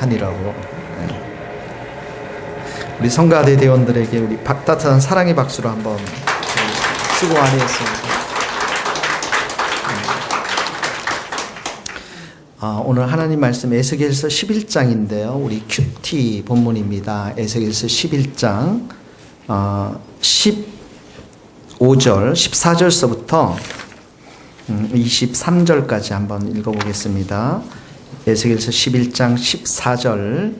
하니라고. 우리 성가대 대원들에게 우리 따뜻한 사랑의 박수로 한번 수고 많이 했습니다. 오늘 하나님 말씀 에스겔서 11장인데요. 우리 큐티 본문입니다. 에스겔서 11장 15절, 14절서부터 23절까지 한번 읽어보겠습니다. 에스겔서 11장 14절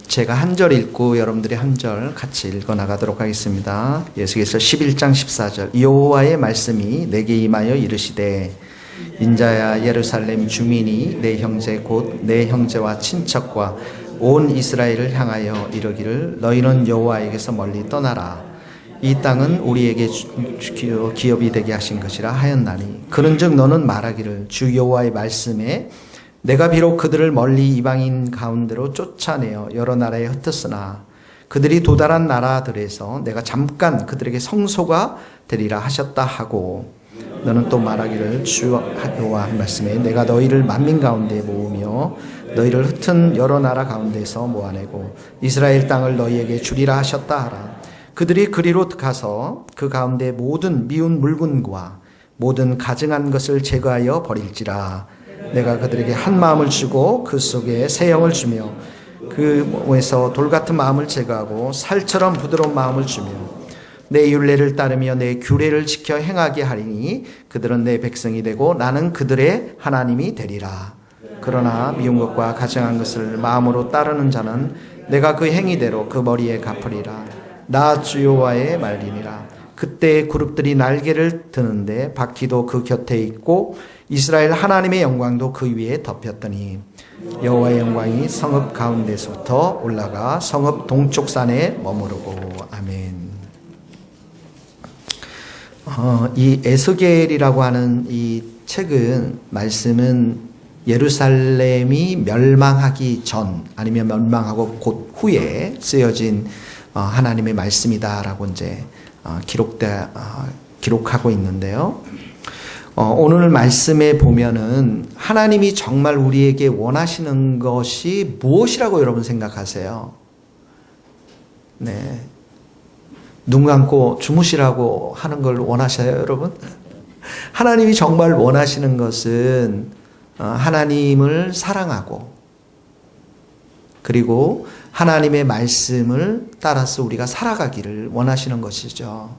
제가 한 절 읽고 여러분들이 한 절 같이 읽어 나가도록 하겠습니다. 에스겔서 11장 14절 여호와의 말씀이 내게 임하여 이르시되 인자야 예루살렘 주민이 내 형제 곧 내 형제와 친척과 온 이스라엘을 향하여 이르기를 너희는 여호와에게서 멀리 떠나라. 이 땅은 우리에게 기업이 되게 하신 것이라 하였나니 그런즉 너는 말하기를 주 여호와의 말씀에 내가 비록 그들을 멀리 이방인 가운데로 쫓아내어 여러 나라에 흩었으나 그들이 도달한 나라들에서 내가 잠깐 그들에게 성소가 되리라 하셨다 하고 너는 또 말하기를 주 여호와 말씀에 내가 너희를 만민 가운데 모으며 너희를 흩은 여러 나라 가운데서 모아내고 이스라엘 땅을 너희에게 주리라 하셨다 하라. 그들이 그리로 가서 그 가운데 모든 미운 물건과 모든 가증한 것을 제거하여 버릴지라. 내가 그들에게 한 마음을 주고 그 속에 새 영을 주며 그 몸에서 돌 같은 마음을 제거하고 살처럼 부드러운 마음을 주며 내 율례를 따르며 내 규례를 지켜 행하게 하리니 그들은 내 백성이 되고 나는 그들의 하나님이 되리라. 그러나 미운 것과 가증한 것을 마음으로 따르는 자는 내가 그 행위대로 그 머리에 갚으리라. 나 주 여호와의 말이니라. 그때 그룹들이 날개를 드는데 바퀴도 그 곁에 있고 이스라엘 하나님의 영광도 그 위에 덮였더니 여호와의 영광이 성읍 가운데서부터 올라가 성읍 동쪽 산에 머무르고. 아멘. 이 에스겔이라고 하는 이 책은 말씀은 예루살렘이 멸망하기 전 아니면 멸망하고 곧 후에 쓰여진 하나님의 말씀이다라고 이제 기록하고 있는데요. 오늘 말씀에 보면은 하나님이 정말 우리에게 원하시는 것이 무엇이라고 여러분 생각하세요? 네. 눈 감고 주무시라고 하는 걸 원하셔요, 여러분? 하나님이 정말 원하시는 것은 하나님을 사랑하고 그리고 하나님의 말씀을 따라서 우리가 살아가기를 원하시는 것이죠.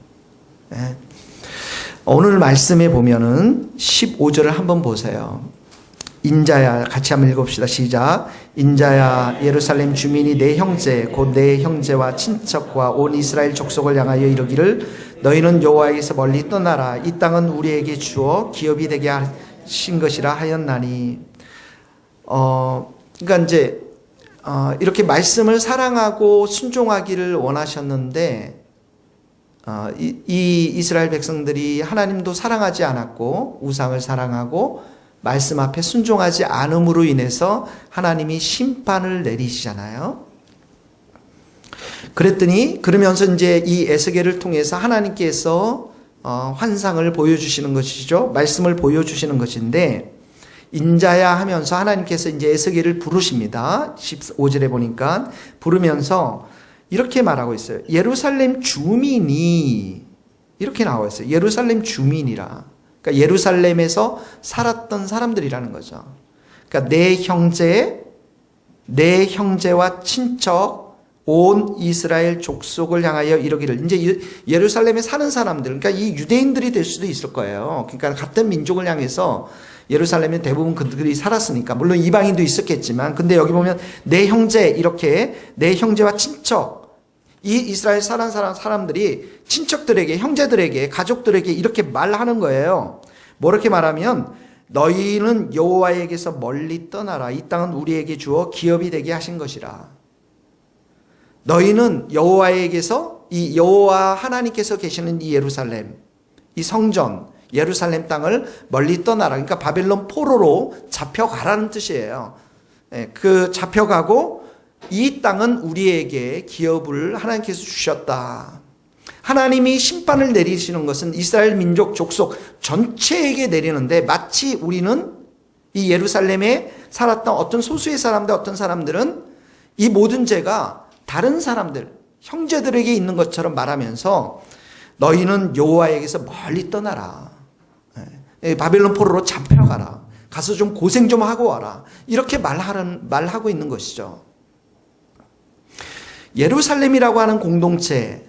네. 오늘 말씀에 보면은 15절을 한번 보세요. 인자야, 같이 한번 읽읍시다. 시작. 인자야 예루살렘 주민이 내 형제 곧 내 형제와 친척과 온 이스라엘 족속을 향하여 이르기를 너희는 여호와에게서 멀리 떠나라. 이 땅은 우리에게 주어 기업이 되게 하신 것이라 하였나니. 그러니까 이제 이렇게 말씀을 사랑하고 순종하기를 원하셨는데 이 이스라엘 백성들이 하나님도 사랑하지 않았고 우상을 사랑하고 말씀 앞에 순종하지 않음으로 인해서 하나님이 심판을 내리시잖아요. 그러면서 이제 이 에스겔을 통해서 하나님께서 환상을 보여주시는 것이죠. 말씀을 보여주시는 것인데 인자야 하면서 하나님께서 이제 에스겔을 부르십니다. 15절에 보니까 부르면서 이렇게 말하고 있어요. 예루살렘 주민이 이렇게 나와 있어요. 예루살렘 주민이라. 그러니까 예루살렘에서 살았던 사람들이라는 거죠. 그러니까 내 형제와 친척 온 이스라엘 족속을 향하여 이르기를. 이제 예루살렘에 사는 사람들, 그러니까 이 유대인들이 될 수도 있을 거예요. 그러니까 같은 민족을 향해서 예루살렘에 대부분 그들이 살았으니까 물론 이방인도 있었겠지만 근데 여기 보면 내 형제 이렇게 내 형제와 친척 이 이스라엘 사는 사람들이 친척들에게 형제들에게 가족들에게 이렇게 말하는 거예요. 뭐 이렇게 말하면 너희는 여호와에게서 멀리 떠나라. 이 땅은 우리에게 주어 기업이 되게 하신 것이라. 너희는 여호와에게서 이 여호와 하나님께서 계시는 이 예루살렘 이 성전 예루살렘 땅을 멀리 떠나라. 그러니까 바벨론 포로로 잡혀가라는 뜻이에요. 그 잡혀가고 이 땅은 우리에게 기업을 하나님께서 주셨다. 하나님이 심판을 내리시는 것은 이스라엘 민족 족속 전체에게 내리는데 마치 우리는 이 예루살렘에 살았던 어떤 소수의 사람들, 어떤 사람들은 이 모든 죄가 다른 사람들, 형제들에게 있는 것처럼 말하면서 너희는 여호와에게서 멀리 떠나라. 바벨론 포로로 잡혀가라. 가서 좀 고생 좀 하고 와라. 이렇게 말하고 있는 것이죠. 예루살렘이라고 하는 공동체,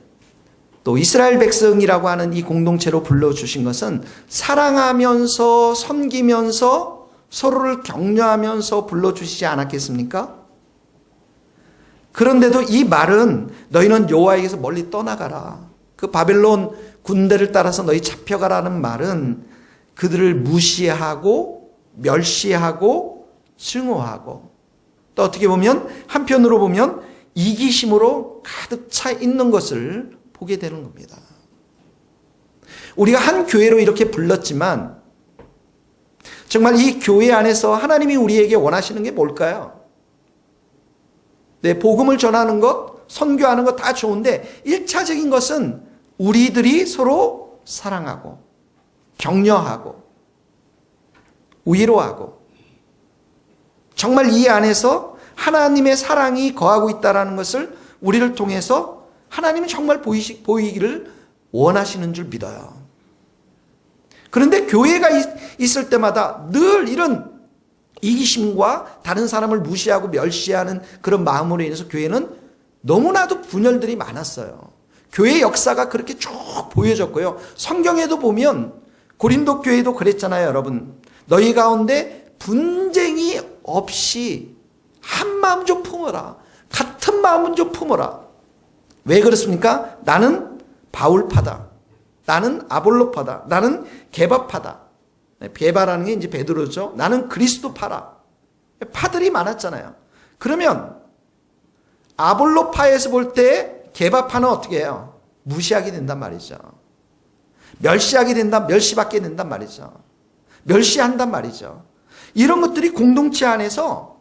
또 이스라엘 백성이라고 하는 이 공동체로 불러주신 것은 사랑하면서 섬기면서 서로를 격려하면서 불러주시지 않았겠습니까? 그런데도 이 말은 너희는 여호와에게서 멀리 떠나가라. 그 바벨론 군대를 따라서 너희 잡혀가라는 말은 그들을 무시하고 멸시하고 증오하고, 또 어떻게 보면 한편으로 보면 이기심으로 가득 차 있는 것을 보게 되는 겁니다. 우리가 한 교회로 이렇게 불렀지만 정말 이 교회 안에서 하나님이 우리에게 원하시는 게 뭘까요? 네, 복음을 전하는 것, 선교하는 것 다 좋은데 1차적인 것은 우리들이 서로 사랑하고 격려하고 위로하고, 정말 이 안에서 하나님의 사랑이 거하고 있다는 것을 우리를 통해서 하나님은 정말 보이기를 원하시는 줄 믿어요. 그런데 교회가 있을 때마다 늘 이런 이기심과 다른 사람을 무시하고 멸시하는 그런 마음으로 인해서 교회는 너무나도 분열들이 많았어요. 교회 역사가 그렇게 쭉 보여졌고요. 성경에도 보면 고린도 교회도 그랬잖아요, 여러분. 너희 가운데 분쟁이 없이 한 마음 좀 품어라. 같은 마음은 좀 품어라. 왜 그렇습니까? 나는 바울파다. 나는 아볼로파다. 나는 게바파다. 게바라는 게 이제 베드로죠. 나는 그리스도파라. 파들이 많았잖아요. 그러면 아볼로파에서 볼 때 게바파는 어떻게 해요? 무시하게 된단 말이죠. 멸시하게 된다, 멸시받게 된단 말이죠. 멸시한단 말이죠. 이런 것들이 공동체 안에서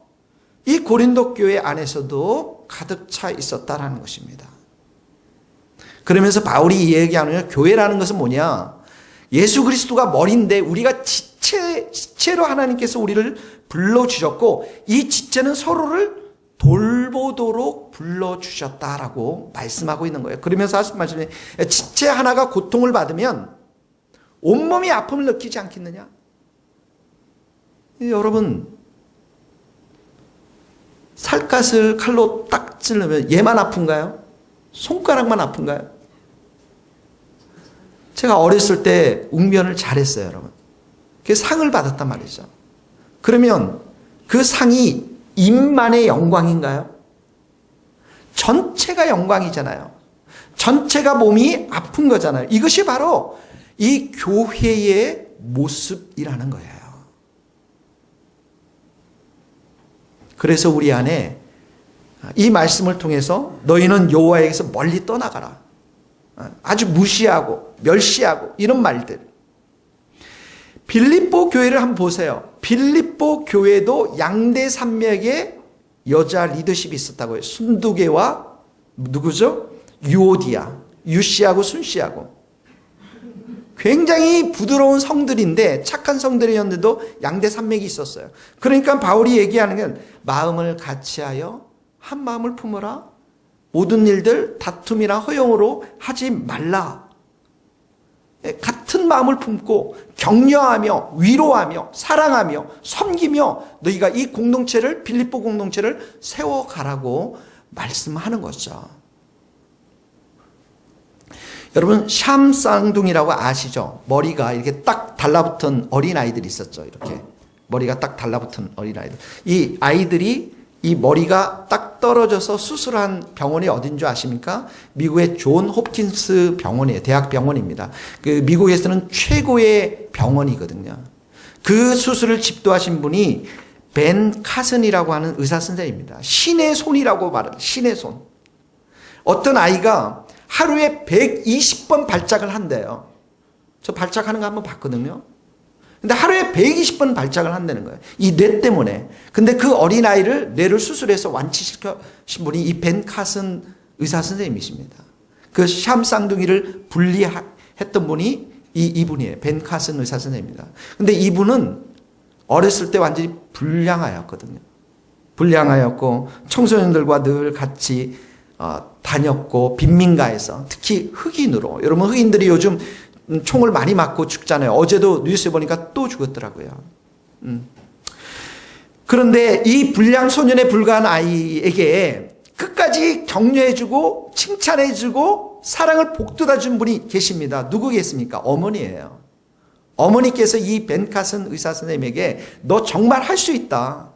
이 고린도 교회 안에서도 가득 차 있었다라는 것입니다. 그러면서 바울이 얘기하는 교회라는 것은 뭐냐? 예수 그리스도가 머리인데 우리가 지체로 하나님께서 우리를 불러주셨고 이 지체는 서로를 돌보도록 불러주셨다라고 말씀하고 있는 거예요. 그러면서 하신 말씀이 지체 하나가 고통을 받으면 온몸이 아픔을 느끼지 않겠느냐? 여러분, 살갗을 칼로 딱 찌르면 얘만 아픈가요? 손가락만 아픈가요? 제가 어렸을 때 웅변을 잘했어요, 여러분. 그 상을 받았단 말이죠. 그러면 그 상이 입만의 영광인가요? 전체가 영광이잖아요. 전체가 몸이 아픈 거잖아요. 이것이 바로 이 교회의 모습이라는 거예요. 그래서 우리 안에 이 말씀을 통해서 너희는 여호와에게서 멀리 떠나가라. 아주 무시하고 멸시하고 이런 말들. 빌립보 교회를 한번 보세요. 빌립보 교회도 양대 산맥의 여자 리더십이 있었다고요. 순두개와 누구죠? 유오디아, 유씨하고 순씨하고. 굉장히 부드러운 성들인데 착한 성들이었는데도 양대 산맥이 있었어요. 그러니까 바울이 얘기하는 건 마음을 같이하여 한 마음을 품어라. 모든 일들 다툼이나 허용으로 하지 말라. 같은 마음을 품고 격려하며 위로하며 사랑하며 섬기며 너희가 이 공동체를, 빌립보 공동체를 세워가라고 말씀하는 거죠. 여러분, 샴쌍둥이라고 아시죠? 머리가 이렇게 딱 달라붙은 어린아이들이 있었죠. 이렇게 머리가 딱 달라붙은 어린아이들. 이 아이들이 이 머리가 딱 떨어져서 수술한 병원이 어딘 줄 아십니까? 미국의 존 홉킨스 병원이에요. 대학 병원입니다. 그 미국에서는 최고의 병원이거든요. 그 수술을 집도하신 분이 벤 카슨이라고 하는 의사 선생님입니다. 신의 손이라고 말해요. 신의 손. 어떤 아이가 하루에 120번 발작을 한대요. 저 발작하는 거 한번 봤거든요. 근데 하루에 120번 발작을 한다는 거예요. 이 뇌 때문에. 근데 그 어린아이를 뇌를 수술해서 완치시킨 분이 이 벤 카슨 의사 선생님이십니다. 그 샴쌍둥이를 분리했던 분이 이분이에요. 벤 카슨 의사 선생님입니다. 근데 이분은 어렸을 때 완전히 불량하였거든요. 불량하였고 청소년들과 늘 같이 다녔고 빈민가에서 특히 흑인으로, 여러분 흑인들이 요즘 총을 많이 맞고 죽잖아요. 어제도 뉴스에 보니까 또 죽었더라고요. 그런데 이 불량 소년에 불과한 아이에게 끝까지 격려해주고 칭찬해주고 사랑을 복돋아준 분이 계십니다. 누구겠습니까? 어머니예요. 어머니께서 이 벤 카슨 의사 선생님에게 너 정말 할 수 있다.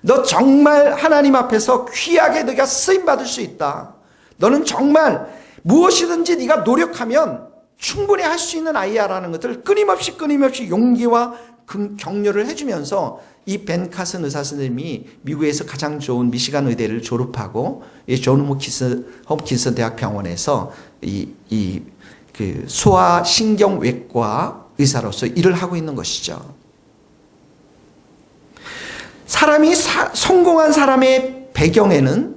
너 정말 하나님 앞에서 귀하게 네가 쓰임받을 수 있다. 너는 정말 무엇이든지 네가 노력하면 충분히 할 수 있는 아이야라는 것을 끊임없이 용기와 격려를 해주면서 이 벤 카슨 의사 선생님이 미국에서 가장 좋은 미시간 의대를 졸업하고 이 존 홉킨스 대학 병원에서 그 소아신경외과 의사로서 일을 하고 있는 것이죠. 사람이 성공한 사람의 배경에는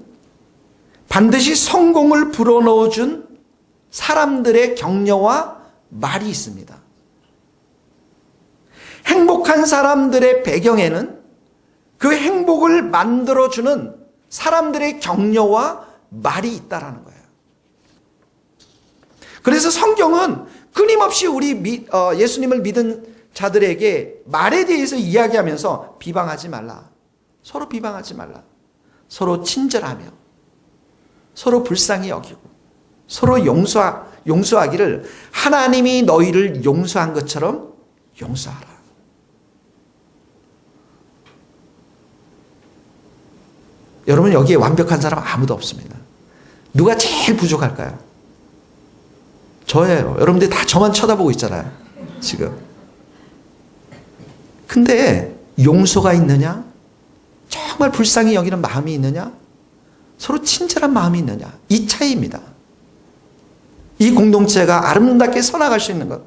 반드시 성공을 불어넣어준 사람들의 격려와 말이 있습니다. 행복한 사람들의 배경에는 그 행복을 만들어주는 사람들의 격려와 말이 있다라는 거예요. 그래서 성경은 끊임없이 우리 예수님을 믿은 자들에게 말에 대해서 이야기하면서 비방하지 말라. 서로 비방하지 말라. 서로 친절하며 서로 불쌍히 여기고 서로 용서하기를 하나님이 너희를 용서한 것처럼 용서하라. 여러분 여기에 완벽한 사람 아무도 없습니다. 누가 제일 부족할까요? 저예요. 여러분들 다 저만 쳐다보고 있잖아요. 지금. 근데 용서가 있느냐? 정말 불쌍히 여기는 마음이 있느냐? 서로 친절한 마음이 있느냐? 이 차이입니다. 이 공동체가 아름답게 서나갈 수 있는 것.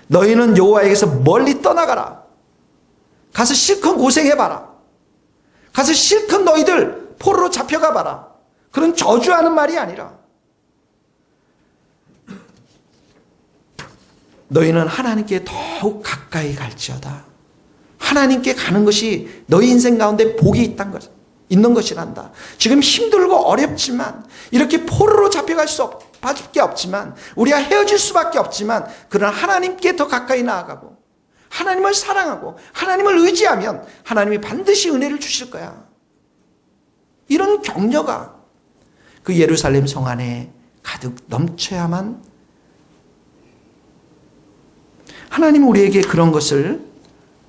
너희는 여호와에게서 멀리 떠나가라. 가서 실컷 고생해봐라. 가서 실컷 너희들 포로로 잡혀가봐라. 그런 저주하는 말이 아니라 너희는 하나님께 더욱 가까이 갈지어다. 하나님께 가는 것이 너희 인생 가운데 복이 있는 것이란다. 지금 힘들고 어렵지만 이렇게 포로로 잡혀갈 수밖에 없지만 우리가 헤어질 수밖에 없지만 그러나 하나님께 더 가까이 나아가고 하나님을 사랑하고 하나님을 의지하면 하나님이 반드시 은혜를 주실 거야. 이런 격려가 그 예루살렘 성 안에 가득 넘쳐야만 하나님 우리에게 그런 것을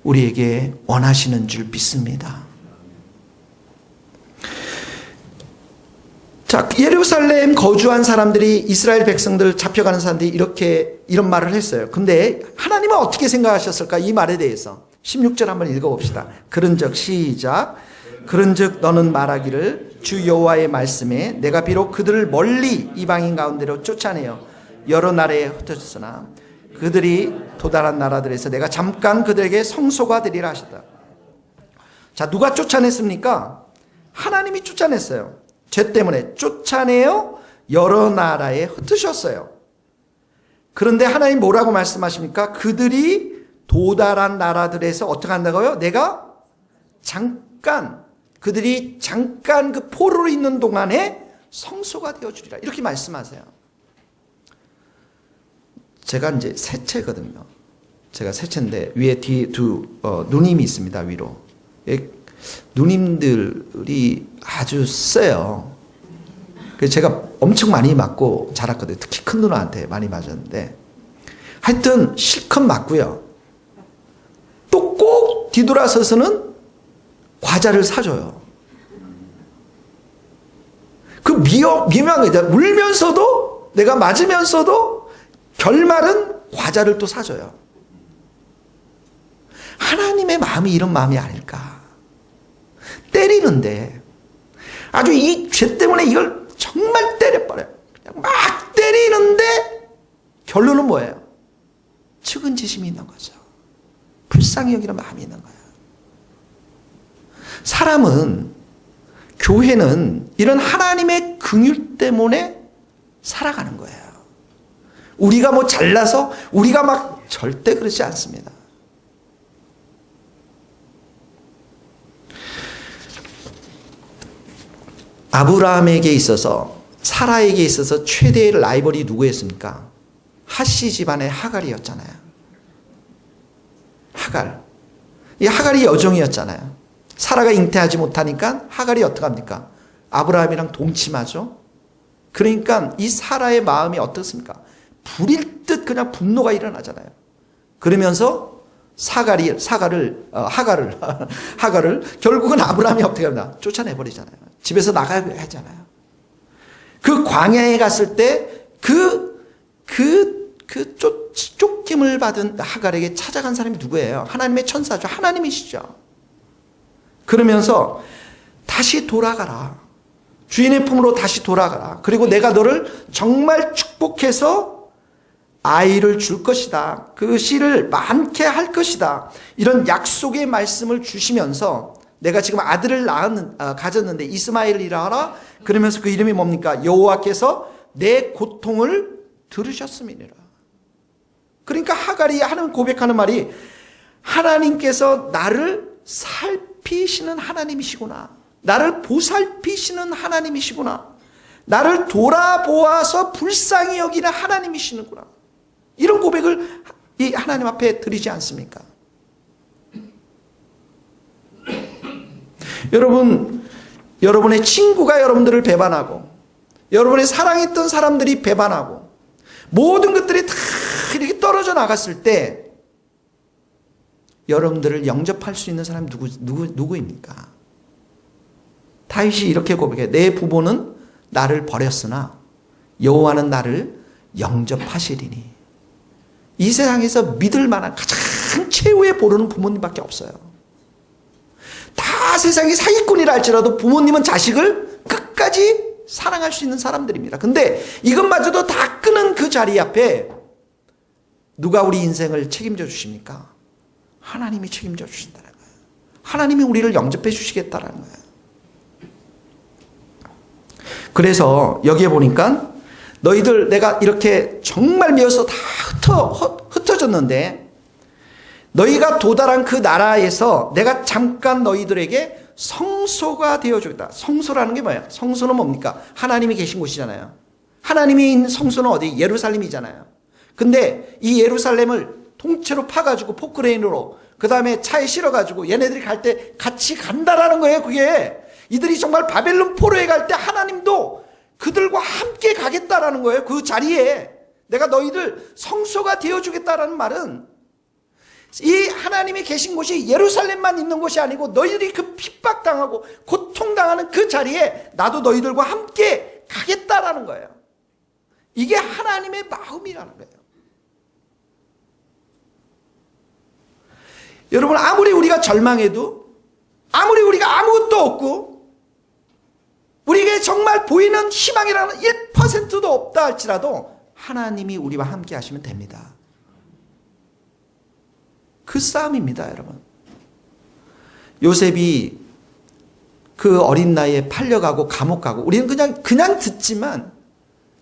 우리에게 원하시는 줄 믿습니다. 자, 예루살렘 거주한 사람들이 이스라엘 백성들 잡혀가는 사람들이 이런 말을 했어요. 근데 하나님은 어떻게 생각하셨을까? 이 말에 대해서 16절 한번 읽어봅시다. 그런즉 시작. 그런즉 너는 말하기를 주 여호와의 말씀에 내가 비록 그들을 멀리 이방인 가운데로 쫓아내어 여러 나라에 흩어졌으나 그들이 도달한 나라들에서 내가 잠깐 그들에게 성소가 되리라 하셨다. 자, 누가 쫓아냈습니까? 하나님이 쫓아냈어요. 죄 때문에 쫓아내어 여러 나라에 흩으셨어요. 그런데 하나님 뭐라고 말씀하십니까? 그들이 도달한 나라들에서 어떻게 한다고요? 내가 그들이 잠깐 그 포로로 있는 동안에 성소가 되어주리라. 이렇게 말씀하세요. 제가 이제 셋째거든요. 제가 셋째인데 위에 뒤에 누님이 있습니다. 위로. 누님들이 아주 세요. 그래서 제가 엄청 많이 맞고 자랐거든요. 특히 큰 누나한테 많이 맞았는데 하여튼 실컷 맞고요. 또 꼭 뒤돌아서서는 과자를 사줘요. 그 미묘한 거죠. 울면서도 내가 맞으면서도 결말은 과자를 또 사줘요. 하나님의 마음이 이런 마음이 아닐까. 때리는데 아주 이 죄 때문에 이걸 정말 때려버려요. 그냥 막 때리는데 결론은 뭐예요? 측은지심이 있는 거죠. 불쌍히 여기는 마음이 있는 거예요. 사람은, 교회는 이런 하나님의 긍휼 때문에 살아가는 거예요. 우리가 뭐 잘나서 우리가 막 절대 그렇지 않습니다. 아브라함에게 있어서, 사라에게 있어서 최대의 라이벌이 누구였습니까? 하시 집안의 하갈이었잖아요. 하갈. 이 하갈이 여종이었잖아요. 사라가 잉태하지 못하니까 하갈이 어떡합니까? 아브라함이랑 동침하죠. 그러니까 이 사라의 마음이 어떻습니까? 불일 듯 그냥 분노가 일어나잖아요. 그러면서 하갈을 결국은 아브라함이 어떻게 합니까? 쫓아내버리잖아요. 집에서 나가야 하잖아요. 그 광야에 갔을 때 쫓김을 받은 하갈에게 찾아간 사람이 누구예요? 하나님의 천사죠. 하나님이시죠. 그러면서 다시 돌아가라. 주인의 품으로 다시 돌아가라. 그리고 내가 너를 정말 축복해서 아이를 줄 것이다. 그 씨를 많게 할 것이다. 이런 약속의 말씀을 주시면서 내가 지금 아들을 가졌는데 이스마엘이라 하라. 그러면서 그 이름이 뭡니까? 여호와께서 내 고통을 들으셨음이니라. 그러니까 하갈이 하는 고백하는 말이 하나님께서 나를 살피시는 하나님이시구나. 나를 보살피시는 하나님이시구나. 나를 돌아보아서 불쌍히 여기는 하나님이시는구나. 이런 고백을 이 하나님 앞에 드리지 않습니까? 여러분, 여러분의 친구가 여러분들을 배반하고, 여러분의 사랑했던 사람들이 배반하고, 모든 것들이 다 이렇게 떨어져 나갔을 때 여러분들을 영접할 수 있는 사람이 누구입니까? 다윗이 이렇게 고백해. 내 부모는 나를 버렸으나 여호와는 나를 영접하시리니. 이 세상에서 믿을 만한 가장 최후의 보루는 부모님밖에 없어요. 다 세상이 사기꾼이라 할지라도 부모님은 자식을 끝까지 사랑할 수 있는 사람들입니다. 근데 이것마저도 다 끄는 그 자리 앞에 누가 우리 인생을 책임져 주십니까? 하나님이 책임져 주신다는 거예요. 하나님이 우리를 영접해 주시겠다는 거예요. 그래서 여기에 보니까 너희들 내가 이렇게 정말 미워서 다 흩어졌는데 너희가 도달한 그 나라에서 내가 잠깐 너희들에게 성소가 되어주겠다. 성소라는 게 뭐예요? 성소는 뭡니까? 하나님이 계신 곳이잖아요. 하나님이 있는 성소는 어디? 예루살렘이잖아요. 근데 이 예루살렘을 통째로 파가지고 포크레인으로 그 다음에 차에 실어가지고 얘네들이 갈 때 같이 간다라는 거예요. 그게 이들이 정말 바벨론 포로에 갈 때 하나님도 그들과 함께 가겠다라는 거예요. 그 자리에 내가 너희들 성소가 되어주겠다라는 말은 이 하나님이 계신 곳이 예루살렘만 있는 곳이 아니고 너희들이 그 핍박당하고 고통당하는 그 자리에 나도 너희들과 함께 가겠다라는 거예요. 이게 하나님의 마음이라는 거예요. 여러분, 아무리 우리가 절망해도, 아무리 우리가 아무것도 없고 우리에게 정말 보이는 희망이라는 1%도 없다 할지라도 하나님이 우리와 함께 하시면 됩니다. 그 싸움입니다, 여러분. 요셉이 그 어린 나이에 팔려가고 감옥 가고 우리는 그냥 듣지만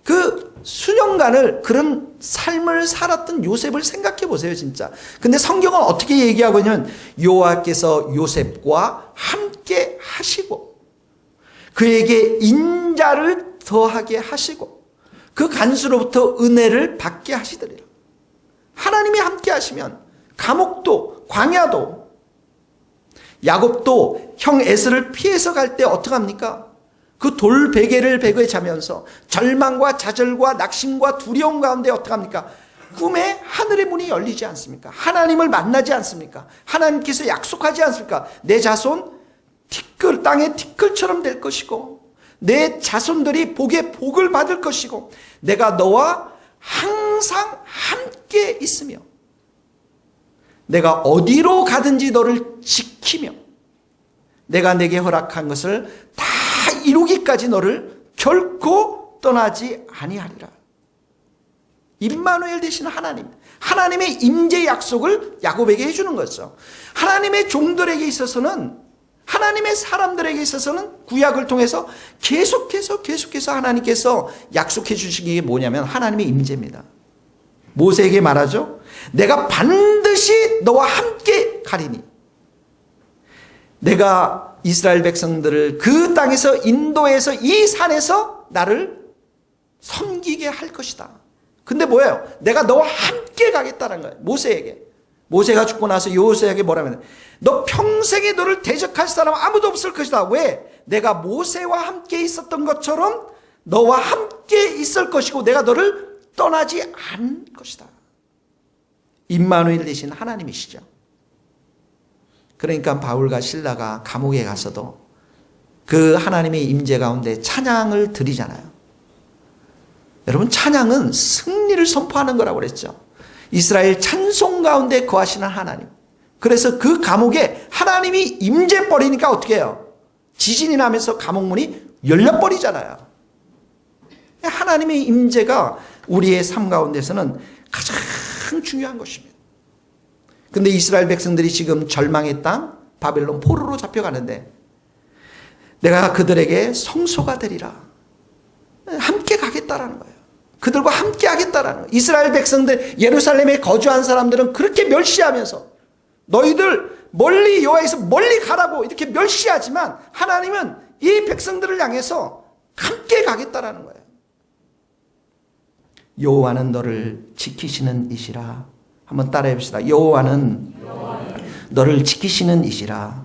그 수년간을 그런 삶을 살았던 요셉을 생각해 보세요, 진짜. 근데 성경은 어떻게 얘기하고 있냐면 여호와께서 요셉과 함께 하시고 그에게 인자를 더하게 하시고 그 간수로부터 은혜를 받게 하시더라. 하나님이 함께 하시면 감옥도 광야도 야곱도 형 에서를 피해서 갈 때 어떡합니까? 그 돌 베개를 베개에 자면서 절망과 좌절과 낙심과 두려움 가운데 어떡합니까? 꿈에 하늘의 문이 열리지 않습니까? 하나님을 만나지 않습니까? 하나님께서 약속하지 않습니까? 내 자손 땅의 티끌처럼 될 것이고 내 자손들이 복에 복을 받을 것이고 내가 너와 항상 함께 있으며 내가 어디로 가든지 너를 지키며 내가 내게 허락한 것을 다 이루기까지 너를 결코 떠나지 아니하리라. 임마누엘 되시는 하나님, 하나님의 임재 약속을 야곱에게 해주는 거죠. 하나님의 종들에게 있어서는, 하나님의 사람들에게 있어서는 구약을 통해서 계속해서 하나님께서 약속해 주신 게 뭐냐면 하나님의 임재입니다. 모세에게 말하죠. 내가 반드시 너와 함께 가리니. 내가 이스라엘 백성들을 그 땅에서 인도해서 이 산에서 나를 섬기게 할 것이다. 근데 뭐예요? 내가 너와 함께 가겠다는 거예요. 모세에게. 모세가 죽고 나서 여호수아에게 뭐라면, 너 평생에 너를 대적할 사람 아무도 없을 것이다. 왜? 내가 모세와 함께 있었던 것처럼 너와 함께 있을 것이고 내가 너를 떠나지 않을 것이다. 임마누엘 되신 하나님이시죠. 그러니까 바울과 실라가 감옥에 가서도 그 하나님의 임재 가운데 찬양을 드리잖아요. 여러분, 찬양은 승리를 선포하는 거라고 그랬죠. 이스라엘 찬송 가운데 거하시는 하나님. 그래서 그 감옥에 하나님이 임재 버리니까 어떻게 해요? 지진이 나면서 감옥문이 열려버리잖아요. 하나님의 임재가 우리의 삶 가운데서는 가장 중요한 것입니다. 근데 이스라엘 백성들이 지금 절망의 땅 바벨론 포로로 잡혀가는데 내가 그들에게 성소가 되리라. 함께 가겠다라는 거예요. 그들과 함께 하겠다라는 거예요. 이스라엘 백성들, 예루살렘에 거주한 사람들은 그렇게 멸시하면서 너희들 멀리 여호와에서 멀리 가라고 이렇게 멸시하지만 하나님은 이 백성들을 향해서 함께 가겠다라는 거예요. 여호와는 너를 지키시는 이시라. 한번 따라해 봅시다. 여호와는 너를 지키시는 이시라.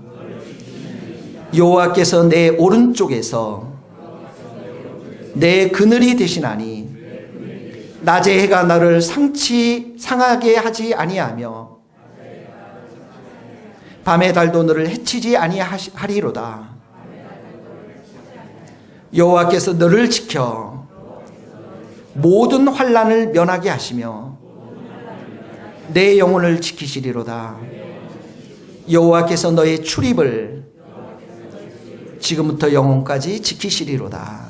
여호와께서 내 오른쪽에서 내 그늘이 되시나니 낮에 해가 너를 상하게 하지 아니하며 밤에 달도 너를 해치지 아니하리로다. 여호와께서 너를 지켜 모든 환난을 면하게 하시며 내 영혼을 지키시리로다. 여호와께서 너의 출입을 지금부터 영혼까지 지키시리로다.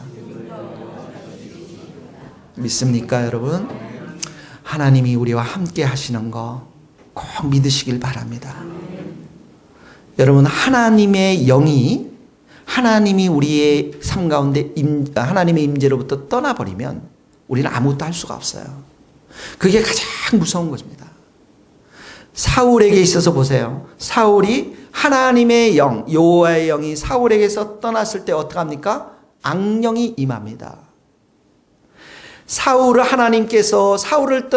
믿습니까, 여러분? 하나님이 우리와 함께 하시는 거 꼭 믿으시길 바랍니다. 여러분, 하나님의 영이, 하나님이 우리의 삶 가운데 하나님의 임재로부터 떠나버리면 우리는 아무것도 할 수가 없어요. 그게 가장 무서운 것입니다. 사울에게 있어서 보세요. 사울이 하나님의 영, 여호와의 영이 사울에게서 떠났을 때 어떡합니까? 악령이 임합니다. 사울을 하나님께서 사울을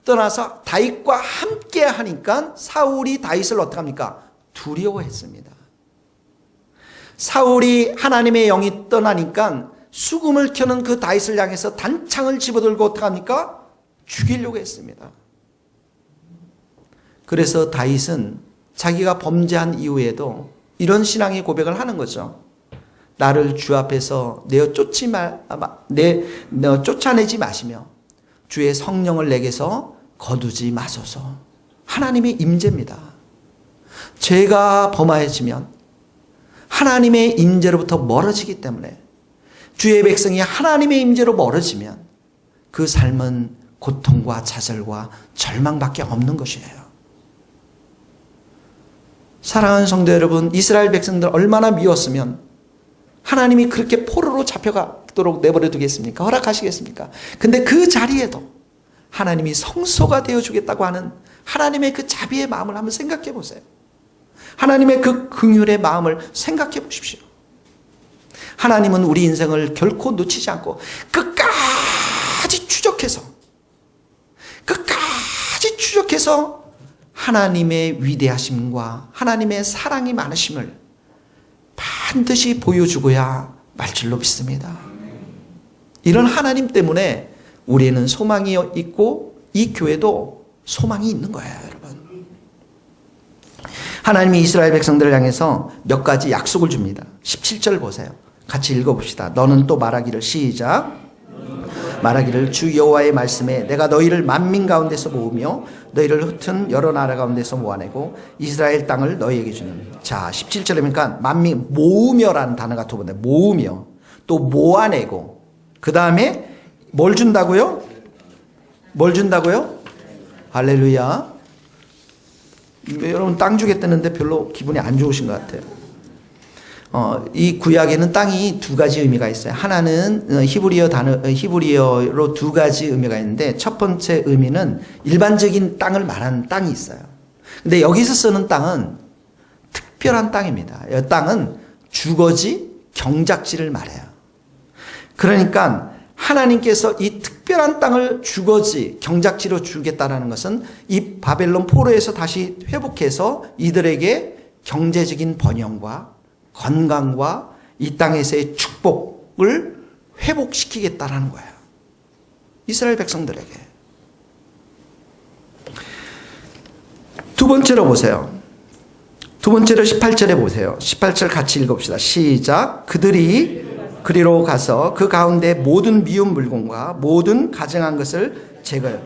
떠나서 다윗과 함께 하니까 사울이 다윗을 어떡합니까? 두려워했습니다. 사울이 하나님의 영이 떠나니까 수금을 켜는 그 다윗을 향해서 단창을 집어들고 어떡합니까? 죽이려고 했습니다. 그래서 다윗은 자기가 범죄한 이후에도 이런 신앙의 고백을 하는 거죠. 나를 주 앞에서 쫓아내지 마시며 주의 성령을 내게서 거두지 마소서. 하나님의 임재입니다. 죄가 범하여지면 하나님의 임재로부터 멀어지기 때문에 주의 백성이 하나님의 임재로 멀어지면 그 삶은 고통과 좌절과 절망밖에 없는 것이에요. 사랑하는 성도 여러분, 이스라엘 백성들 얼마나 미웠으면 하나님이 그렇게 포로로 잡혀가도록 내버려 두겠습니까? 허락하시겠습니까? 근데 그 자리에도 하나님이 성소가 되어주겠다고 하는 하나님의 그 자비의 마음을 한번 생각해 보세요. 하나님의 그 긍휼의 마음을 생각해 보십시오. 하나님은 우리 인생을 결코 놓치지 않고 끝까지 추적해서 하나님의 위대하심과 하나님의 사랑이 많으심을 반드시 보여주고야 말 줄로 믿습니다. 이런 하나님 때문에 우리는 소망이 있고 이 교회도 소망이 있는 거예요, 여러분. 하나님이 이스라엘 백성들을 향해서 몇 가지 약속을 줍니다. 17절 보세요. 같이 읽어봅시다. 너는 또 말하기를, 시작. 말하기를, 주 여호와의 말씀에 내가 너희를 만민 가운데서 모으며 너희를 흩은 여러 나라 가운데서 모아내고 이스라엘 땅을 너희에게 주는. 자, 17절이니까 만민, 모으며라는 단어가 두 번째. 모으며, 또 모아내고, 그 다음에 뭘 준다고요? 뭘 준다고요? 할렐루야. 여러분, 땅 주겠다는데 별로 기분이 안 좋으신 것 같아요. 이 구약에는 땅이 두 가지 의미가 있어요. 하나는 히브리어로 두 가지 의미가 있는데, 첫 번째 의미는 일반적인 땅을 말하는 땅이 있어요. 근데 여기서 쓰는 땅은 특별한 땅입니다. 이 땅은 주거지, 경작지를 말해요. 그러니까 하나님께서 이 특별한 땅을 주거지, 경작지로 주겠다라는 것은 이 바벨론 포로에서 다시 회복해서 이들에게 경제적인 번영과 건강과 이 땅에서의 축복을 회복시키겠다라는 거예요. 이스라엘 백성들에게. 두 번째로 보세요. 두 번째로 18절에 보세요. 18절 같이 읽읍시다. 시작. 그들이 그리로 가서 그 가운데 모든 미운 물건과 모든 가증한 것을 제거해요.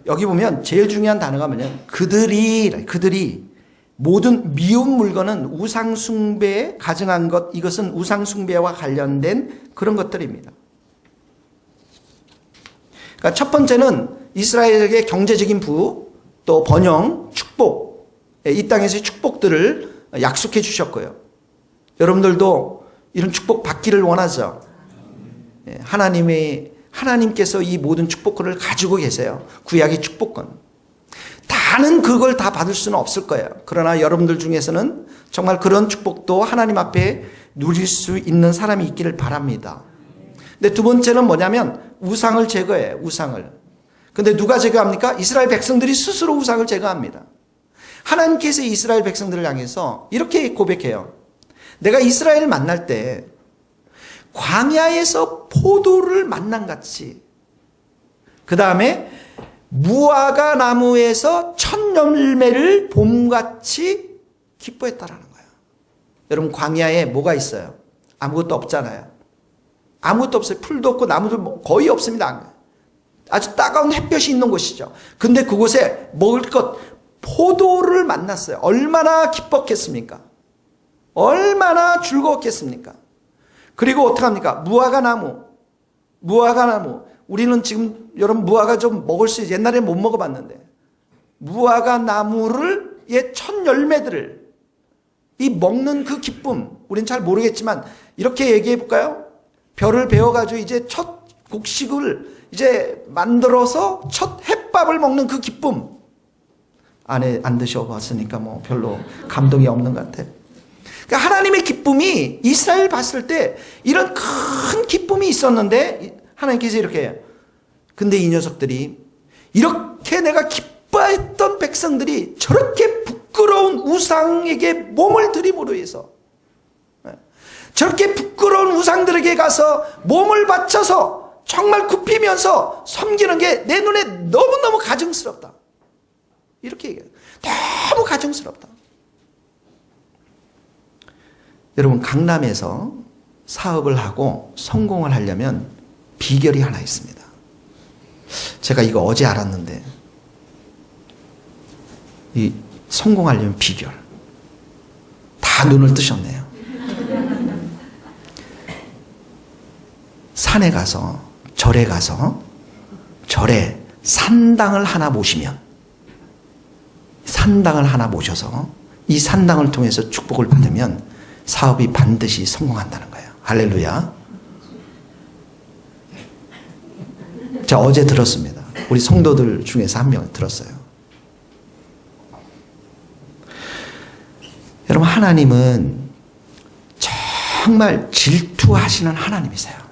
여기 보면 제일 중요한 단어가 뭐냐면 그들이 모든 미운 물건은 우상숭배에 가증한 것, 이것은 우상숭배와 관련된 그런 것들입니다. 그러니까 첫 번째는 이스라엘에게 경제적인 부흥, 또 번영, 축복, 이 땅에서의 축복들을 약속해 주셨고요. 여러분들도 이런 축복 받기를 원하죠. 하나님께서 이 모든 축복권을 가지고 계세요. 구약의 축복권. 다는 그걸 다 받을 수는 없을 거예요. 그러나 여러분들 중에서는 정말 그런 축복도 하나님 앞에 누릴 수 있는 사람이 있기를 바랍니다. 근데 두 번째는 뭐냐면 우상을 제거해요. 우상을. 근데 누가 제거합니까? 이스라엘 백성들이 스스로 우상을 제거합니다. 하나님께서 이스라엘 백성들을 향해서 이렇게 고백해요. 내가 이스라엘을 만날 때 광야에서 포도를 만난 같이, 그 다음에 무화과 나무에서 첫 열매를 봄같이 기뻐했다라는 거예요. 여러분, 광야에 뭐가 있어요? 아무것도 없잖아요. 아무것도 없어요. 풀도 없고 나무도 거의 없습니다. 아주 따가운 햇볕이 있는 곳이죠. 근데 그곳에 먹을 것, 포도를 만났어요. 얼마나 기뻤겠습니까? 얼마나 즐거웠겠습니까? 그리고 어떡합니까? 무화과 나무. 우리는 지금 여러분 무화과 좀 먹을 수 있어요. 옛날에 못 먹어봤는데. 무화과 나무를 첫 열매들을 이 먹는 그 기쁨, 우린 잘 모르겠지만 이렇게 얘기해 볼까요? 벼를 베어가지고 이제 첫 곡식을 이제 만들어서 첫 햇밥을 먹는 그 기쁨. 안 드셔봤으니까 뭐 별로 감동이 없는 것 같아요. 그러니까 하나님의 기쁨이 이스라엘 봤을 때 이런 큰 기쁨이 있었는데 하나님께서 이렇게 해요. 근데 이 녀석들이 이렇게 내가 기뻐했던 백성들이 저렇게 부끄러운 우상에게 몸을 들임으로 해서, 저렇게 부끄러운 우상들에게 가서 몸을 바쳐서 정말 굽히면서 섬기는 게 내 눈에 너무너무 가증스럽다. 이렇게 얘기해요. 너무 가증스럽다. 여러분, 강남에서 사업을 하고 성공을 하려면 비결이 하나 있습니다. 제가 이거 어제 알았는데, 이 성공하려면 비결. 다 눈을 뜨셨네요. 산에 가서, 절에 가서, 절에 산당을 하나 모시면, 산당을 하나 모셔서 이 산당을 통해서 축복을 받으면 사업이 반드시 성공한다는 거예요. 할렐루야. 제가 어제 들었습니다. 우리 성도들 중에서 한 명 들었어요. 여러분, 하나님은 정말 질투하시는 하나님이세요.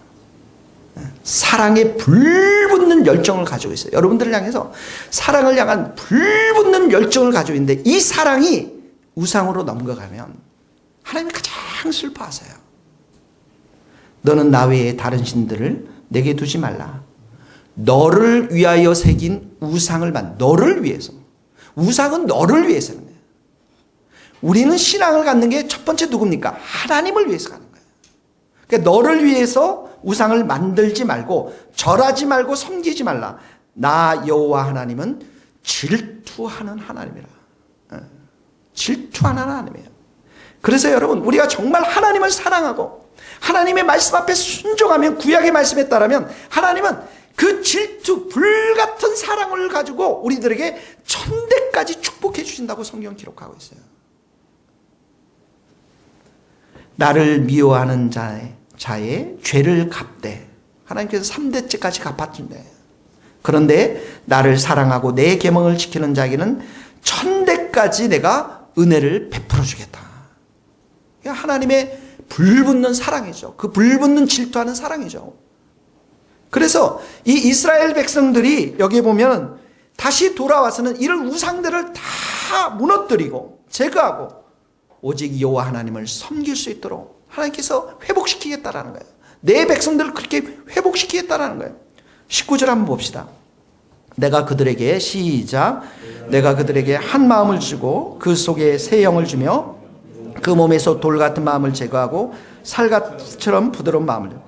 사랑에 불붙는 열정을 가지고 있어요. 여러분들을 향해서 사랑을 향한 불붙는 열정을 가지고 있는데, 이 사랑이 우상으로 넘어가면 하나님이 가장 슬퍼하세요. 너는 나 외에 다른 신들을 내게 두지 말라. 너를 위하여 새긴 우상을 너를 위해서. 우상은 너를 위해서 하는 거예요. 우리는 신앙을 갖는 게 첫 번째 누굽니까? 하나님을 위해서 가는 거예요. 그러니까 너를 위해서 우상을 만들지 말고, 절하지 말고, 섬기지 말라. 나 여호와 하나님은 질투하는 하나님이라. 질투하는 하나님이에요. 그래서 여러분, 우리가 정말 하나님을 사랑하고 하나님의 말씀 앞에 순종하면, 구약의 말씀에 따르면 하나님은 그 질투, 불같은 사랑을 가지고 우리들에게 천대까지 축복해 주신다고 성경 기록하고 있어요. 나를 미워하는 자의 죄를 갚되, 하나님께서 3대째까지 갚아준대. 그런데 나를 사랑하고 내 계명을 지키는 자에게는 1000대까지 내가 은혜를 베풀어 주겠다. 하나님의 불붙는 사랑이죠. 그 불붙는 질투하는 사랑이죠. 그래서 이 이스라엘 백성들이 여기에 보면 다시 돌아와서는 이런 우상들을 다 무너뜨리고 제거하고 오직 여호와 하나님을 섬길 수 있도록 하나님께서 회복시키겠다라는 거예요. 내 백성들을 그렇게 회복시키겠다라는 거예요. 19절 한번 봅시다. 내가 그들에게 시작. 내가 그들에게 한 마음을 주고 그 속에 새 영을 주며 그 몸에서 돌 같은 마음을 제거하고 살같처럼 부드러운 마음을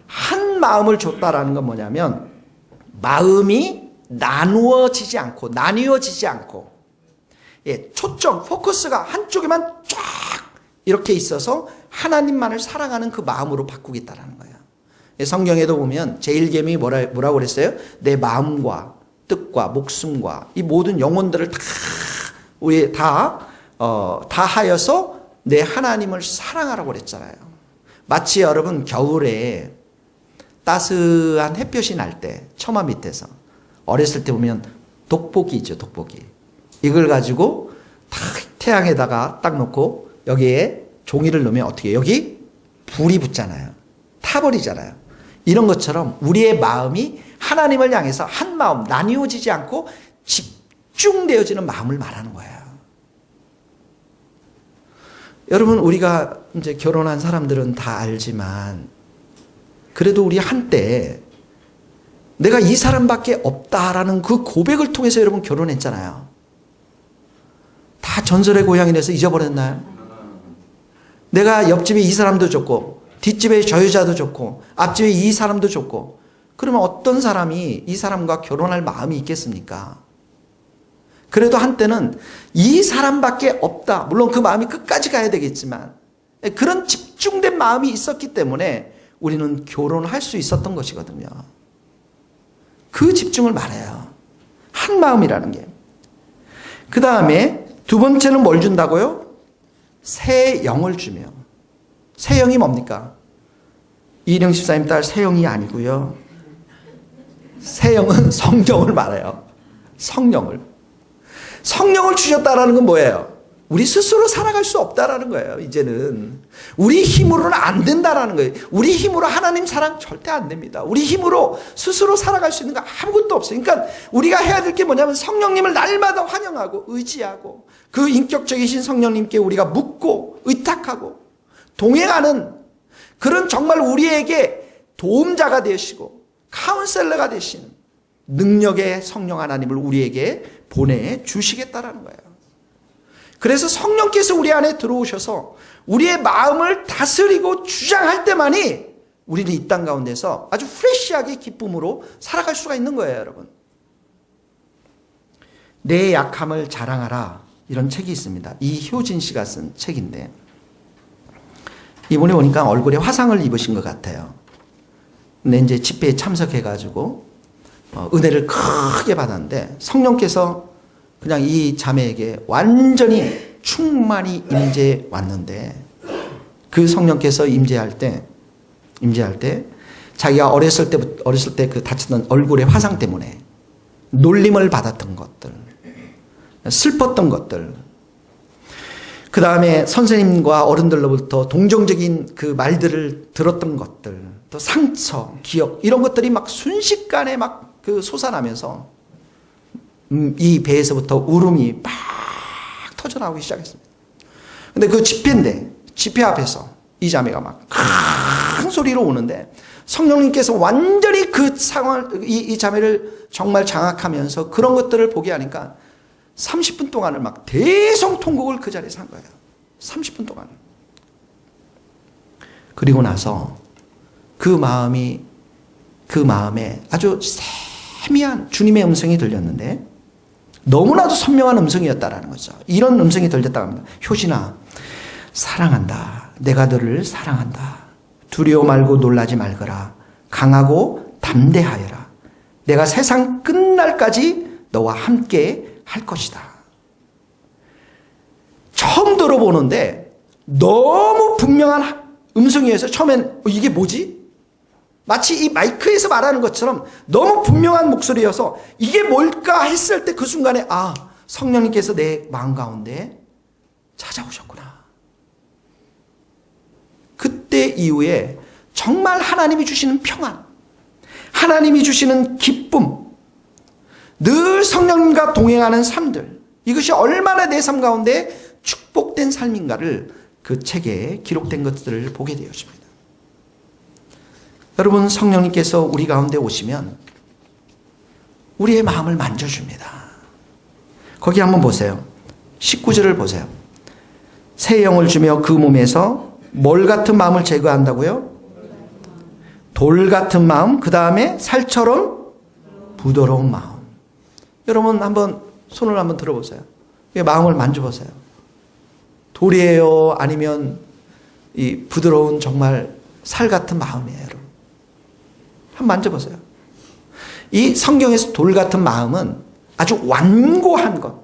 한 마음을 줬다라는 건 뭐냐면 마음이 나누어지지 않고 초점 포커스가 한쪽에만 쫙 이렇게 있어서 하나님만을 사랑하는 그 마음으로 바꾸겠다라는 거예요. 성경에도 보면 제1계명이 뭐라고 그랬어요? 내 마음과 뜻과 목숨과 이 모든 영혼들을 다 하여서 내 하나님을 사랑하라고 그랬잖아요. 마치 여러분 겨울에 따스한 햇볕이 날 때 처마 밑에서 어렸을 때 보면 돋보기 있죠. 돋보기. 이걸 가지고 딱 태양에다가 딱 놓고 여기에 종이를 넣으면 어떻게 해요? 여기 불이 붙잖아요. 타버리잖아요. 이런 것처럼 우리의 마음이 하나님을 향해서 한 마음 나뉘어지지 않고 집중되어지는 마음을 말하는 거예요. 여러분 우리가 이제 결혼한 사람들은 다 알지만 그래도 우리 한때 내가 이 사람밖에 없다라는 그 고백을 통해서 여러분 결혼했잖아요. 다 전설의 고향이 돼서 잊어버렸나요? 내가 옆집에 이 사람도 좋고 뒷집에 저 여자도 좋고 앞집에 이 사람도 좋고 그러면 어떤 사람이 이 사람과 결혼할 마음이 있겠습니까? 그래도 한때는 이 사람밖에 없다. 물론 그 마음이 끝까지 가야 되겠지만 그런 집중된 마음이 있었기 때문에 우리는 결혼할 수 있었던 것이거든요. 그 집중을 말해요. 한 마음이라는 게. 그 다음에 두 번째는 뭘 준다고요? 새 영을 주며. 새 영이 뭡니까? 이령 집사님 딸 새 영이 아니고요. 새 영은 성령을 말해요. 성령을 주셨다라는 건 뭐예요? 우리 스스로 살아갈 수 없다라는 거예요. 이제는 우리 힘으로는 안 된다라는 거예요. 우리 힘으로 하나님 사랑 절대 안 됩니다. 우리 힘으로 스스로 살아갈 수 있는 거 아무것도 없어요. 그러니까 우리가 해야 될 게 뭐냐면 성령님을 날마다 환영하고 의지하고 그 인격적이신 성령님께 우리가 묻고 의탁하고 동행하는 그런 정말 우리에게 도움자가 되시고 카운셀러가 되시는 능력의 성령 하나님을 우리에게 보내주시겠다라는 거예요. 그래서 성령께서 우리 안에 들어오셔서 우리의 마음을 다스리고 주장할 때만이 우리는 이 땅 가운데서 아주 프레시하게 기쁨으로 살아갈 수가 있는 거예요, 여러분. 내 약함을 자랑하라 이런 책이 있습니다. 이효진 씨가 쓴 책인데 이분이 보니까 얼굴에 화상을 입으신 것 같아요. 근데 이제 집회에 참석해가지고 은혜를 크게 받았는데 성령께서 그냥 이 자매에게 완전히 충만히 임재해 왔는데 그 성령께서 임재할 때 자기가 어렸을 때 그 다쳤던 얼굴의 화상 때문에 놀림을 받았던 것들, 슬펐던 것들, 그 다음에 선생님과 어른들로부터 동정적인 그 말들을 들었던 것들, 또 상처, 기억 이런 것들이 막 순식간에 막 그 솟아나면서 이 배에서부터 울음이 막 터져나오기 시작했습니다. 근데 그 집회인데 집회 앞에서 이 자매가 막 큰 소리로 우는데 성령님께서 완전히 그 상황을 이 자매를 정말 장악하면서 그런 것들을 보게 하니까 30분 동안을 막 대성통곡을 그 자리에서 한 거예요. 30분 동안. 그리고 나서 그 마음에 아주 세미한 주님의 음성이 들렸는데 너무나도 선명한 음성이었다라는 거죠. 이런 음성이 들렸다고 합니다. 효진아, 사랑한다. 내가 너를 사랑한다. 두려워 말고 놀라지 말거라. 강하고 담대하여라. 내가 세상 끝날까지 너와 함께 할 것이다. 처음 들어보는데 너무 분명한 음성이어서 처음엔 이게 뭐지? 마치 이 마이크에서 말하는 것처럼 너무 분명한 목소리여서 이게 뭘까 했을 때 그 순간에 성령님께서 내 마음 가운데 찾아오셨구나. 그때 이후에 정말 하나님이 주시는 평안, 하나님이 주시는 기쁨, 늘 성령님과 동행하는 삶들, 이것이 얼마나 내 삶 가운데 축복된 삶인가를 그 책에 기록된 것들을 보게 되었습니다. 여러분, 성령님께서 우리 가운데 오시면 우리의 마음을 만져줍니다. 거기 한번 보세요. 19절을 보세요. 새 영을 주며 그 몸에서 뭘 같은 마음을 제거한다고요? 돌 같은 마음, 그 다음에 살처럼 부드러운 마음. 여러분 한번 손을 한번 들어보세요. 마음을 만져보세요. 돌이에요? 아니면 이 부드러운 정말 살 같은 마음이에요, 여러분? 한번 만져보세요. 이 성경에서 돌 같은 마음은 아주 완고한 것.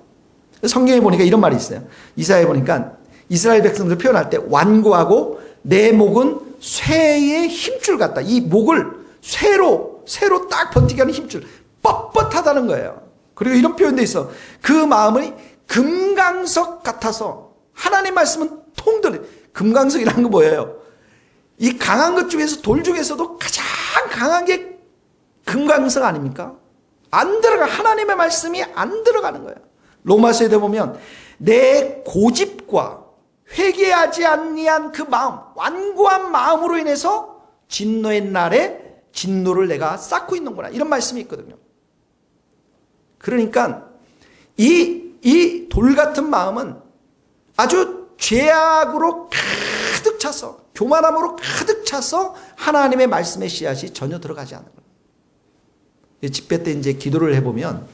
성경에 보니까 이런 말이 있어요. 이사야에 보니까 이스라엘 백성들 표현할 때 완고하고 내 목은 쇠의 힘줄 같다. 이 목을 쇠로 딱 버티게 하는 힘줄. 뻣뻣하다는 거예요. 그리고 이런 표현도 있어. 그 마음이 금강석 같아서 하나님 말씀은 통들어. 금강석이라는 거 뭐예요? 이 강한 것 중에서 돌 중에서도 가장 강한 게 금강석 아닙니까? 안 들어가. 하나님의 말씀이 안 들어가는 거예요. 로마서에 보면 내 고집과 회개하지 아니한 그 마음, 완고한 마음으로 인해서 진노의 날에 진노를 내가 쌓고 있는구나, 이런 말씀이 있거든요. 그러니까 이 돌 같은 마음은 아주 죄악으로 가득 차서, 교만함으로 가득 차서 하나님의 말씀의 씨앗이 전혀 들어가지 않는 거예요. 집회 때 이제 기도를 해보면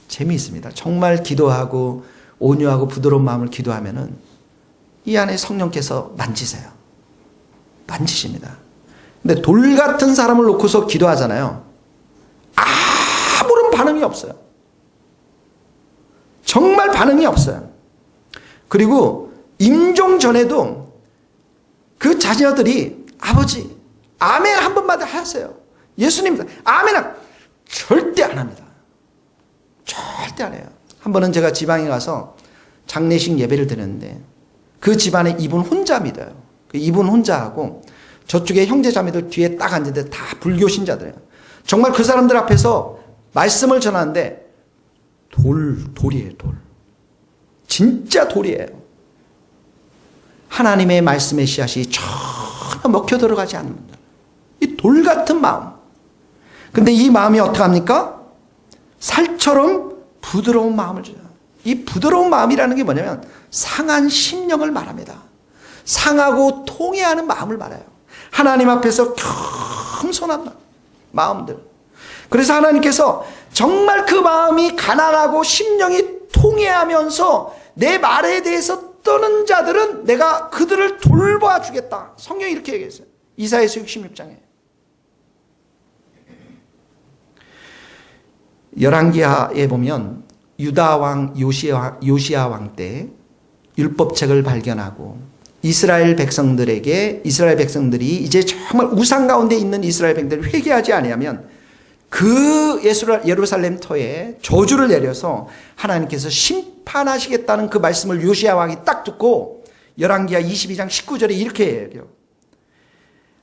재미있습니다. 정말 기도하고 온유하고 부드러운 마음을 기도하면은 이 안에 성령께서 만지세요. 만지십니다. 근데 돌 같은 사람을 놓고서 기도하잖아요. 아무런 반응이 없어요. 정말 반응이 없어요. 그리고 임종 전에도 그 자녀들이 아버지 아멘 한 번만 하세요. 예수님 아멘 절대 안 합니다. 절대 안 해요. 한 번은 제가 지방에 가서 장례식 예배를 드렸는데 그 집안에 이분 혼자 믿어요. 이분 혼자 하고 저쪽에 형제 자매들 뒤에 딱 앉는데 다 불교 신자들이에요. 정말 그 사람들 앞에서 말씀을 전하는데 돌이에요. 돌. 진짜 돌이에요. 하나님의 말씀의 씨앗이 전혀 먹혀 들어가지 않는다. 이 돌 같은 마음. 근데 이 마음이 어떡합니까? 살처럼 부드러운 마음을 줘요. 이 부드러운 마음이라는 게 뭐냐면 상한 심령을 말합니다. 상하고 통회하는 마음을 말해요. 하나님 앞에서 겸손한 마음들. 그래서 하나님께서 정말 그 마음이 가난하고 심령이 통회하면서 내 말에 대해서 떠는 자들은 내가 그들을 돌봐주겠다. 성경이 이렇게 얘기했어요. 이사야서 66장에. 열왕기하에 보면 유다 왕 요시야 왕 때 율법책을 발견하고 이스라엘 백성들이 이제 정말 우상 가운데 있는 이스라엘 백성들이 회개하지 아니하면 그 예루살렘 터에 저주를 내려서 하나님께서 심판하시겠다는 그 말씀을 요시야 왕이 딱 듣고 열왕기하 22장 19절에 이렇게 얘기해요.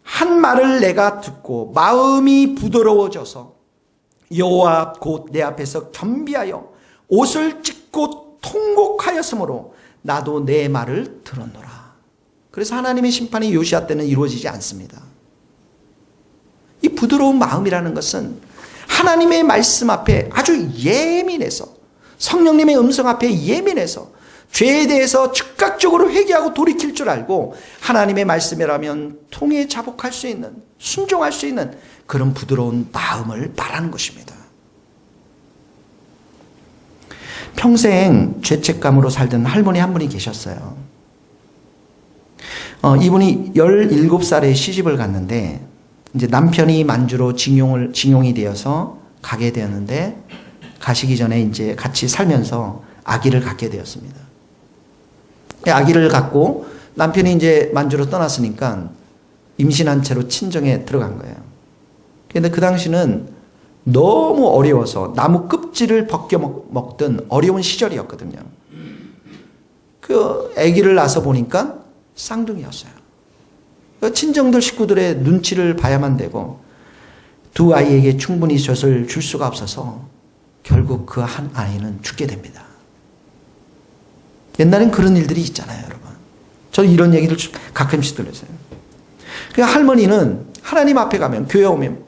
한 말을 내가 듣고 마음이 부드러워져서 여호와 곧 내 앞에서 겸비하여 옷을 찢고 통곡하였으므로 나도 내 말을 들었노라. 그래서 하나님의 심판이 요시야 때는 이루어지지 않습니다. 이 부드러운 마음이라는 것은 하나님의 말씀 앞에 아주 예민해서, 성령님의 음성 앞에 예민해서 죄에 대해서 즉각적으로 회개하고 돌이킬 줄 알고 하나님의 말씀이라면 통해 자복할 수 있는, 순종할 수 있는 그런 부드러운 마음을 말하는 것입니다. 평생 죄책감으로 살던 할머니 한 분이 계셨어요. 이분이 17살에 시집을 갔는데 이제 남편이 만주로 징용이 되어서 가게 되었는데 가시기 전에 이제 같이 살면서 아기를 갖게 되었습니다. 아기를 갖고 남편이 이제 만주로 떠났으니까 임신한 채로 친정에 들어간 거예요. 그런데 그 당시는 너무 어려워서 나무 껍질을 벗겨 먹던 어려운 시절이었거든요. 그 아기를 낳아서 보니까 쌍둥이였어요. 친정들 식구들의 눈치를 봐야만 되고 두 아이에게 충분히 젖을 줄 수가 없어서 결국 그 한 아이는 죽게 됩니다. 옛날엔 그런 일들이 있잖아요, 여러분. 저는 이런 얘기를 가끔씩 들었어요. 그 할머니는 하나님 앞에 가면, 교회 오면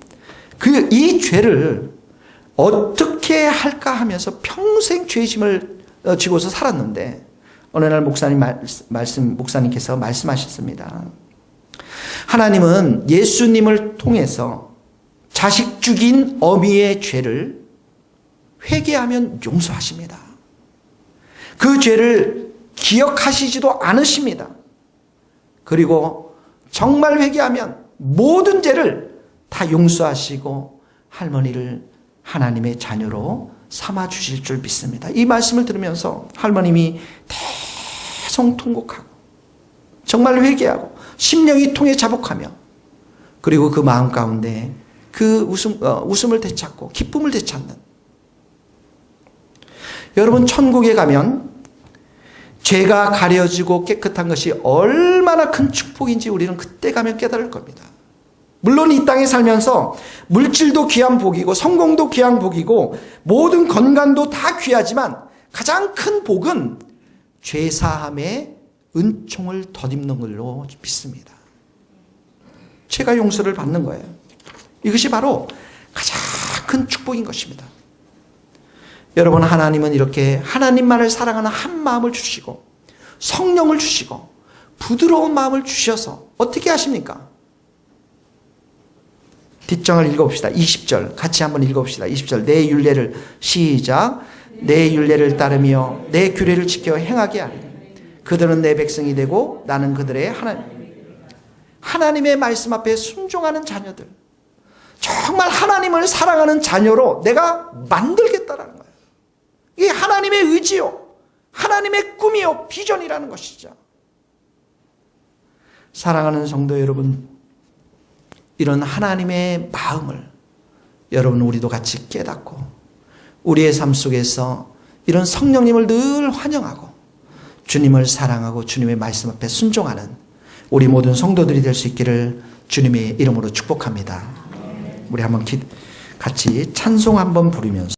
이 죄를 어떻게 할까 하면서 평생 죄짐을 지고서 살았는데 어느 날 목사님께서 말씀하셨습니다. 하나님은 예수님을 통해서 자식 죽인 어미의 죄를 회개하면 용서하십니다. 그 죄를 기억하시지도 않으십니다. 그리고 정말 회개하면 모든 죄를 다 용서하시고 할머니를 하나님의 자녀로 삼아 주실 줄 믿습니다. 이 말씀을 들으면서 할머님이 대성통곡하고 정말 회개하고 심령이 통해 자복하며 그리고 그 마음 가운데 그 웃음을 되찾고 기쁨을 되찾는, 여러분 천국에 가면 죄가 가려지고 깨끗한 것이 얼마나 큰 축복인지 우리는 그때 가면 깨달을 겁니다. 물론 이 땅에 살면서 물질도 귀한 복이고 성공도 귀한 복이고 모든 건강도 다 귀하지만 가장 큰 복은 죄사함의 은총을 덧입는 걸로 믿습니다. 죄가 용서를 받는 거예요. 이것이 바로 가장 큰 축복인 것입니다. 여러분, 하나님은 이렇게 하나님만을 사랑하는 한 마음을 주시고 성령을 주시고 부드러운 마음을 주셔서 어떻게 하십니까? 뒷장을 읽어봅시다. 20절 같이 한번 읽어봅시다. 20절 내 율례를 시작. 내 율례를 따르며 내 규례를 지켜 행하게 하리니 그들은 내 백성이 되고 나는 그들의 하나님의 말씀 앞에 순종하는 자녀들, 정말 하나님을 사랑하는 자녀로 내가 만들겠다라는 거예요. 이게 하나님의 의지요, 하나님의 꿈이요, 비전이라는 것이죠. 사랑하는 성도 여러분, 이런 하나님의 마음을 여러분 우리도 같이 깨닫고 우리의 삶 속에서 이런 성령님을 늘 환영하고 주님을 사랑하고 주님의 말씀 앞에 순종하는 우리 모든 성도들이 될 수 있기를 주님의 이름으로 축복합니다. 우리 한번 같이 찬송 한번 부르면서